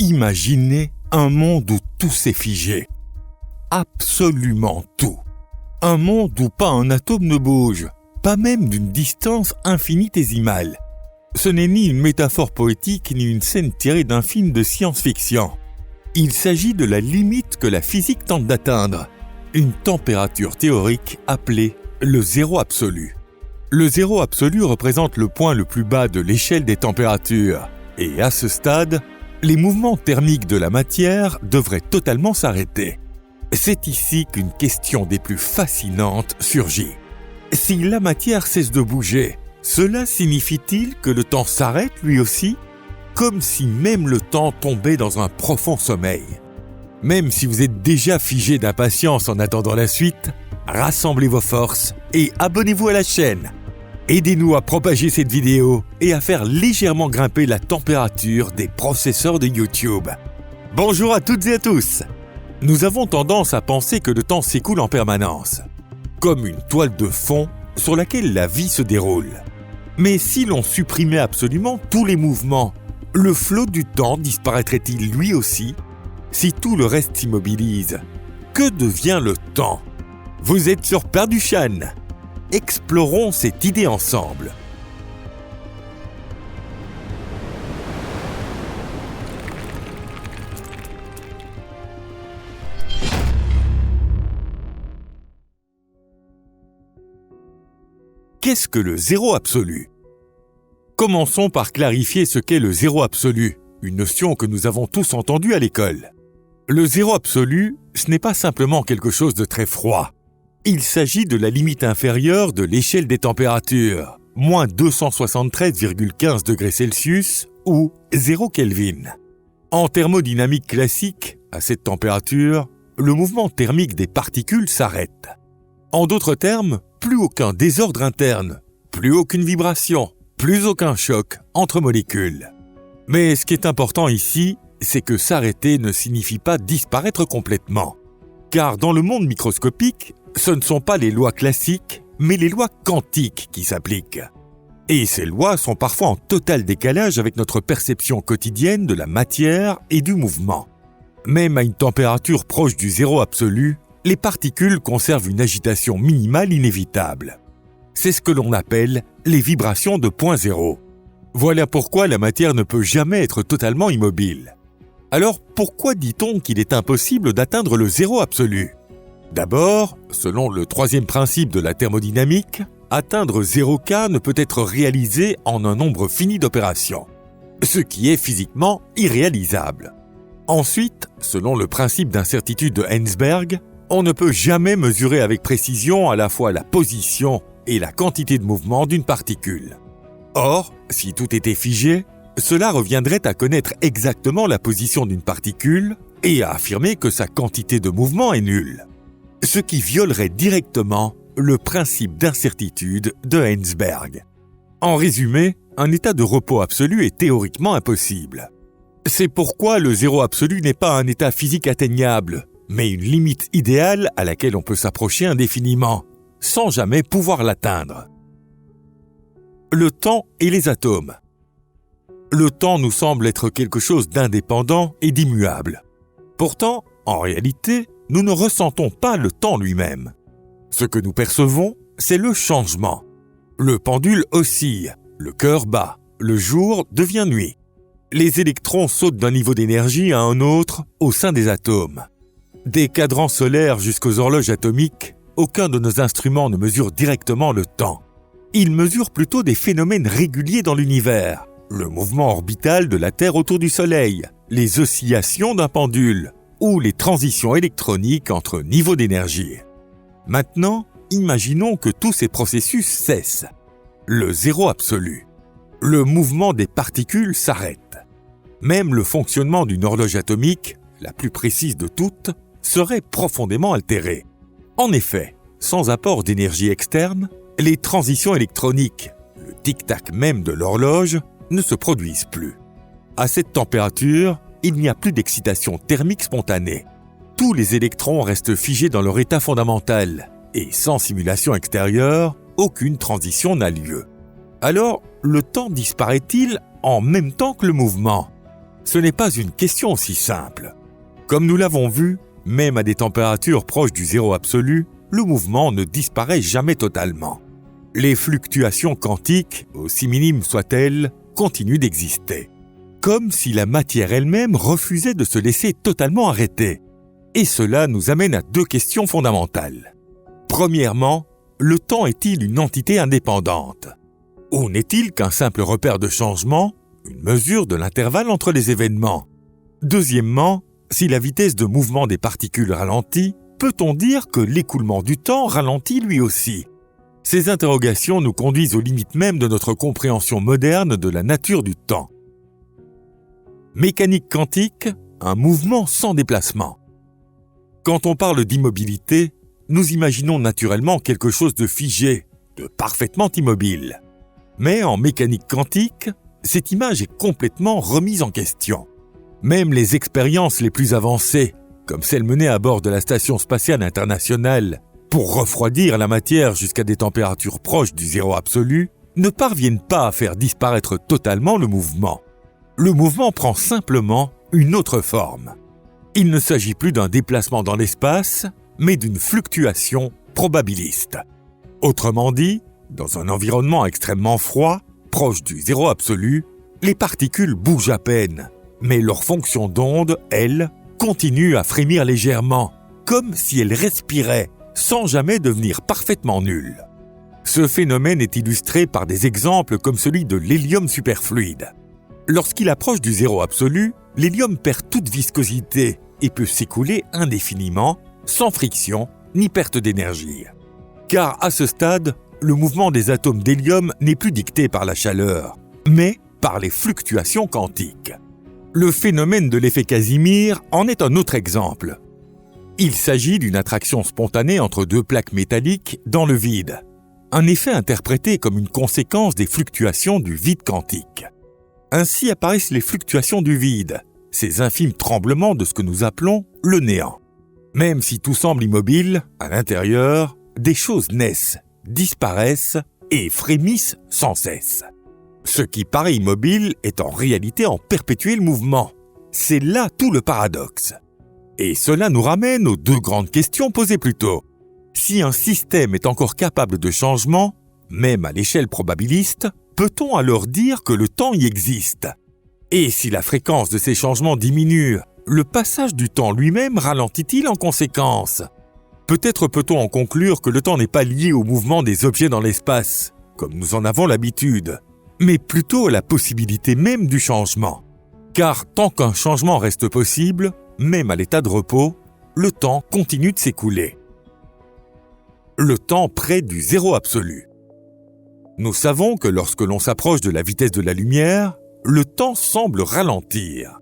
Imaginez un monde où tout s'est figé. Absolument tout. Un monde où pas un atome ne bouge, pas même d'une distance infinitésimale. Ce n'est ni une métaphore poétique ni une scène tirée d'un film de science-fiction. Il s'agit de la limite que la physique tente d'atteindre, une température théorique appelée le zéro absolu. Le zéro absolu représente le point le plus bas de l'échelle des températures, et à ce stade, les mouvements thermiques de la matière devraient totalement s'arrêter. C'est ici qu'une question des plus fascinantes surgit. Si la matière cesse de bouger, cela signifie-t-il que le temps s'arrête lui aussi ? Comme si même le temps tombait dans un profond sommeil. Même si vous êtes déjà figé d'impatience en attendant la suite, rassemblez vos forces et abonnez-vous à la chaîne. Aidez-nous à propager cette vidéo et à faire légèrement grimper la température des processeurs de YouTube. Bonjour à toutes et à tous. Nous avons tendance à penser que le temps s'écoule en permanence, comme une toile de fond sur laquelle la vie se déroule. Mais si l'on supprimait absolument tous les mouvements, le flot du temps disparaîtrait-il lui aussi ? Si tout le reste s'immobilise, que devient le temps ? Vous êtes sur Perduchan. Explorons cette idée ensemble. Qu'est-ce que le zéro absolu ? Commençons par clarifier ce qu'est le zéro absolu, une notion que nous avons tous entendue à l'école. Le zéro absolu, ce n'est pas simplement quelque chose de très froid. Il s'agit de la limite inférieure de l'échelle des températures, moins 273,15 degrés Celsius ou 0 Kelvin. En thermodynamique classique, à cette température, le mouvement thermique des particules s'arrête. En d'autres termes, plus aucun désordre interne, plus aucune vibration, plus aucun choc entre molécules. Mais ce qui est important ici, c'est que s'arrêter ne signifie pas disparaître complètement. Car dans le monde microscopique, ce ne sont pas les lois classiques, mais les lois quantiques qui s'appliquent. Et ces lois sont parfois en total décalage avec notre perception quotidienne de la matière et du mouvement. Même à une température proche du zéro absolu, les particules conservent une agitation minimale inévitable. C'est ce que l'on appelle les vibrations de point zéro. Voilà pourquoi la matière ne peut jamais être totalement immobile. Alors pourquoi dit-on qu'il est impossible d'atteindre le zéro absolu ? D'abord, selon le troisième principe de la thermodynamique, atteindre 0K ne peut être réalisé en un nombre fini d'opérations, ce qui est physiquement irréalisable. Ensuite, selon le principe d'incertitude de Heisenberg, on ne peut jamais mesurer avec précision à la fois la position et la quantité de mouvement d'une particule. Or, si tout était figé, cela reviendrait à connaître exactement la position d'une particule et à affirmer que sa quantité de mouvement est nulle, ce qui violerait directement le principe d'incertitude de Heisenberg. En résumé, un état de repos absolu est théoriquement impossible. C'est pourquoi le zéro absolu n'est pas un état physique atteignable, mais une limite idéale à laquelle on peut s'approcher indéfiniment, sans jamais pouvoir l'atteindre. Le temps et les atomes. Le temps nous semble être quelque chose d'indépendant et d'immuable. Pourtant, en réalité, nous ne ressentons pas le temps lui-même. Ce que nous percevons, c'est le changement. Le pendule oscille, le cœur bat, le jour devient nuit. Les électrons sautent d'un niveau d'énergie à un autre au sein des atomes. Des cadrans solaires jusqu'aux horloges atomiques, aucun de nos instruments ne mesure directement le temps. Ils mesurent plutôt des phénomènes réguliers dans l'univers, le mouvement orbital de la Terre autour du Soleil, les oscillations d'un pendule ou les transitions électroniques entre niveaux d'énergie. Maintenant, imaginons que tous ces processus cessent. Le zéro absolu. Le mouvement des particules s'arrête. Même le fonctionnement d'une horloge atomique, la plus précise de toutes, serait profondément altéré. En effet, sans apport d'énergie externe, les transitions électroniques, le tic-tac même de l'horloge, ne se produisent plus. À cette température, il n'y a plus d'excitation thermique spontanée. Tous les électrons restent figés dans leur état fondamental, et sans simulation extérieure, aucune transition n'a lieu. Alors, le temps disparaît-il en même temps que le mouvement ? Ce n'est pas une question aussi simple. Comme nous l'avons vu, même à des températures proches du zéro absolu, le mouvement ne disparaît jamais totalement. Les fluctuations quantiques, aussi minimes soient-elles, continuent d'exister. Comme si la matière elle-même refusait de se laisser totalement arrêter. Et cela nous amène à deux questions fondamentales. Premièrement, le temps est-il une entité indépendante? Ou n'est-il qu'un simple repère de changement, une mesure de l'intervalle entre les événements? Deuxièmement, si la vitesse de mouvement des particules ralentit, peut-on dire que l'écoulement du temps ralentit lui aussi? Ces interrogations nous conduisent aux limites même de notre compréhension moderne de la nature du temps. Mécanique quantique, un mouvement sans déplacement. Quand on parle d'immobilité, nous imaginons naturellement quelque chose de figé, de parfaitement immobile. Mais en mécanique quantique, cette image est complètement remise en question. Même les expériences les plus avancées, comme celles menées à bord de la Station spatiale internationale pour refroidir la matière jusqu'à des températures proches du zéro absolu, ne parviennent pas à faire disparaître totalement le mouvement. Le mouvement prend simplement une autre forme. Il ne s'agit plus d'un déplacement dans l'espace, mais d'une fluctuation probabiliste. Autrement dit, dans un environnement extrêmement froid, proche du zéro absolu, les particules bougent à peine, mais leur fonction d'onde, elle, continue à frémir légèrement, comme si elles respiraient, sans jamais devenir parfaitement nulles. Ce phénomène est illustré par des exemples comme celui de l'hélium superfluide. Lorsqu'il approche du zéro absolu, l'hélium perd toute viscosité et peut s'écouler indéfiniment, sans friction ni perte d'énergie. Car à ce stade, le mouvement des atomes d'hélium n'est plus dicté par la chaleur, mais par les fluctuations quantiques. Le phénomène de l'effet Casimir en est un autre exemple. Il s'agit d'une attraction spontanée entre deux plaques métalliques dans le vide, un effet interprété comme une conséquence des fluctuations du vide quantique. Ainsi apparaissent les fluctuations du vide, ces infimes tremblements de ce que nous appelons le néant. Même si tout semble immobile, à l'intérieur, des choses naissent, disparaissent et frémissent sans cesse. Ce qui paraît immobile est en réalité en perpétuel mouvement. C'est là tout le paradoxe. Et cela nous ramène aux deux grandes questions posées plus tôt. Si un système est encore capable de changement, même à l'échelle probabiliste, peut-on alors dire que le temps y existe? Et si la fréquence de ces changements diminue, le passage du temps lui-même ralentit-il en conséquence? Peut-être peut-on en conclure que le temps n'est pas lié au mouvement des objets dans l'espace, comme nous en avons l'habitude, mais plutôt à la possibilité même du changement. Car tant qu'un changement reste possible, même à l'état de repos, le temps continue de s'écouler. Le temps près du zéro absolu. Nous savons que lorsque l'on s'approche de la vitesse de la lumière, le temps semble ralentir.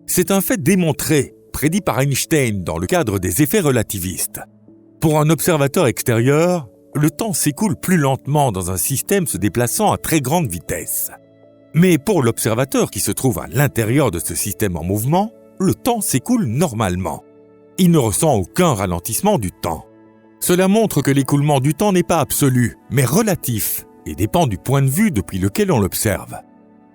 C'est un fait démontré, prédit par Einstein dans le cadre des effets relativistes. Pour un observateur extérieur, le temps s'écoule plus lentement dans un système se déplaçant à très grande vitesse. Mais pour l'observateur qui se trouve à l'intérieur de ce système en mouvement, le temps s'écoule normalement. Il ne ressent aucun ralentissement du temps. Cela montre que l'écoulement du temps n'est pas absolu, mais relatif, et dépend du point de vue depuis lequel on l'observe.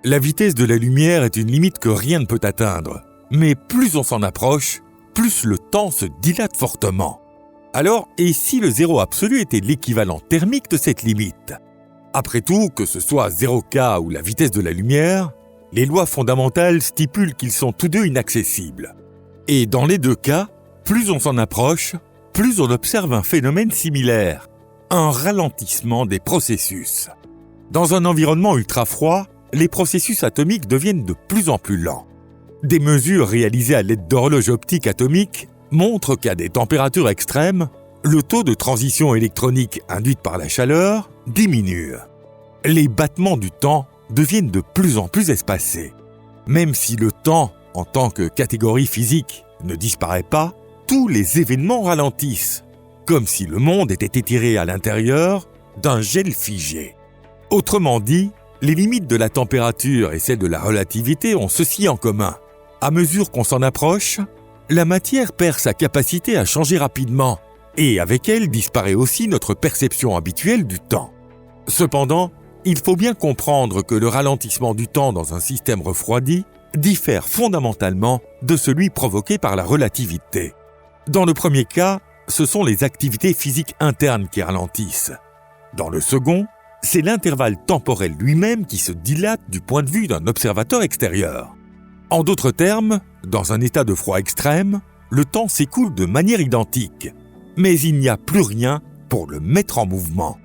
La vitesse de la lumière est une limite que rien ne peut atteindre, mais plus on s'en approche, plus le temps se dilate fortement. Alors, et si le zéro absolu était l'équivalent thermique de cette limite? Après tout, que ce soit 0K ou la vitesse de la lumière, les lois fondamentales stipulent qu'ils sont tous deux inaccessibles. Et dans les deux cas, plus on s'en approche, plus on observe un phénomène similaire, un ralentissement des processus. Dans un environnement ultra froid, les processus atomiques deviennent de plus en plus lents. Des mesures réalisées à l'aide d'horloges optiques atomiques montrent qu'à des températures extrêmes, le taux de transition électronique induite par la chaleur diminue. Les battements du temps deviennent de plus en plus espacés. Même si le temps, en tant que catégorie physique, ne disparaît pas, tous les événements ralentissent, comme si le monde était étiré à l'intérieur d'un gel figé. Autrement dit, les limites de la température et celles de la relativité ont ceci en commun. À mesure qu'on s'en approche, la matière perd sa capacité à changer rapidement, et avec elle disparaît aussi notre perception habituelle du temps. Cependant, il faut bien comprendre que le ralentissement du temps dans un système refroidi diffère fondamentalement de celui provoqué par la relativité. Dans le premier cas, ce sont les activités physiques internes qui ralentissent. Dans le second, c'est l'intervalle temporel lui-même qui se dilate du point de vue d'un observateur extérieur. En d'autres termes, dans un état de froid extrême, le temps s'écoule de manière identique, mais il n'y a plus rien pour le mettre en mouvement.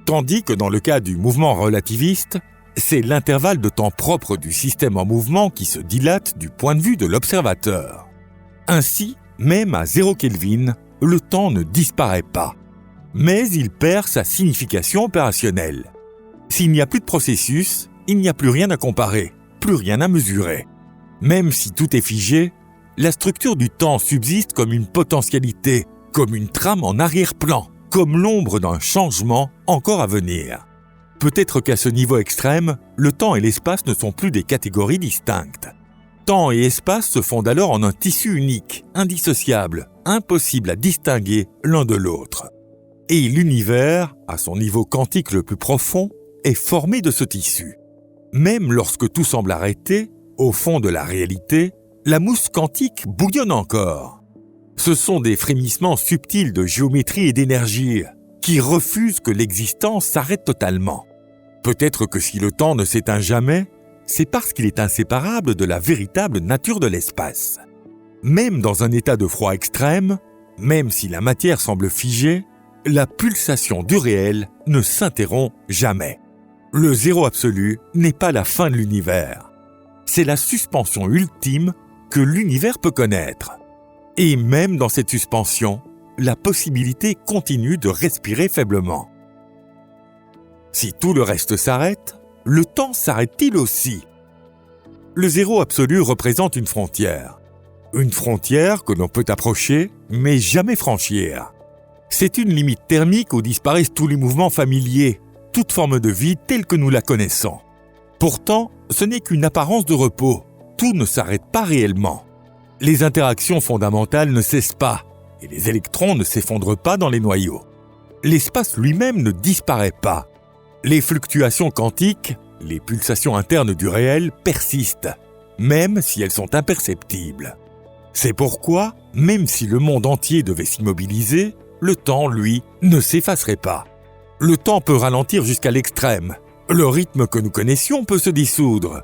Tandis que dans le cas du mouvement relativiste, c'est l'intervalle de temps propre du système en mouvement qui se dilate du point de vue de l'observateur. Ainsi, même à 0 Kelvin, le temps ne disparaît pas, mais il perd sa signification opérationnelle. S'il n'y a plus de processus, il n'y a plus rien à comparer, plus rien à mesurer. Même si tout est figé, la structure du temps subsiste comme une potentialité, comme une trame en arrière-plan, comme l'ombre d'un changement encore à venir. Peut-être qu'à ce niveau extrême, le temps et l'espace ne sont plus des catégories distinctes. Temps et espace se fondent alors en un tissu unique, indissociable, impossible à distinguer l'un de l'autre. Et l'univers, à son niveau quantique le plus profond, est formé de ce tissu. Même lorsque tout semble arrêté, au fond de la réalité, la mousse quantique bouillonne encore. Ce sont des frémissements subtils de géométrie et d'énergie qui refusent que l'existence s'arrête totalement. Peut-être que si le temps ne s'éteint jamais, c'est parce qu'il est inséparable de la véritable nature de l'espace. Même dans un état de froid extrême, même si la matière semble figée, la pulsation du réel ne s'interrompt jamais. Le zéro absolu n'est pas la fin de l'univers. C'est la suspension ultime que l'univers peut connaître. Et même dans cette suspension, la possibilité continue de respirer faiblement. Si tout le reste s'arrête, le temps s'arrête-t-il aussi? Le zéro absolu représente une frontière. Une frontière que l'on peut approcher, mais jamais franchir. C'est une limite thermique où disparaissent tous les mouvements familiers, toute forme de vie telle que nous la connaissons. Pourtant, ce n'est qu'une apparence de repos. Tout ne s'arrête pas réellement. Les interactions fondamentales ne cessent pas, et les électrons ne s'effondrent pas dans les noyaux. L'espace lui-même ne disparaît pas. Les fluctuations quantiques, les pulsations internes du réel persistent, même si elles sont imperceptibles. C'est pourquoi, même si le monde entier devait s'immobiliser, le temps, lui, ne s'effacerait pas. Le temps peut ralentir jusqu'à l'extrême. Le rythme que nous connaissions peut se dissoudre.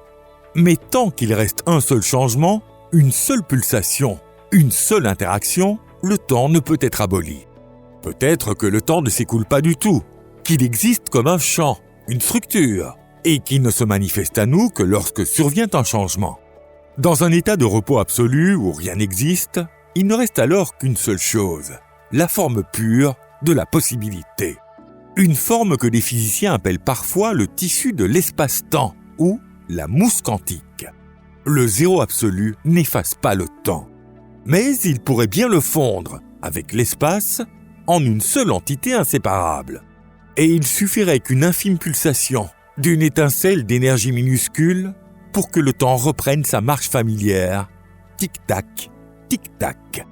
Mais tant qu'il reste un seul changement, une seule pulsation, une seule interaction, le temps ne peut être aboli. Peut-être que le temps ne s'écoule pas du tout, qu'il existe comme un champ, une structure, et qu'il ne se manifeste à nous que lorsque survient un changement. Dans un état de repos absolu où rien n'existe, il ne reste alors qu'une seule chose, la forme pure de la possibilité. Une forme que les physiciens appellent parfois le tissu de l'espace-temps ou la mousse quantique. Le zéro absolu n'efface pas le temps, mais il pourrait bien le fondre avec l'espace en une seule entité inséparable. Et il suffirait qu'une infime pulsation, d'une étincelle d'énergie minuscule, pour que le temps reprenne sa marche familière. Tic-tac, tic-tac.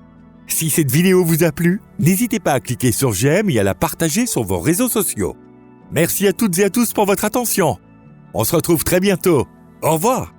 Si cette vidéo vous a plu, n'hésitez pas à cliquer sur j'aime et à la partager sur vos réseaux sociaux. Merci à toutes et à tous pour votre attention. On se retrouve très bientôt. Au revoir.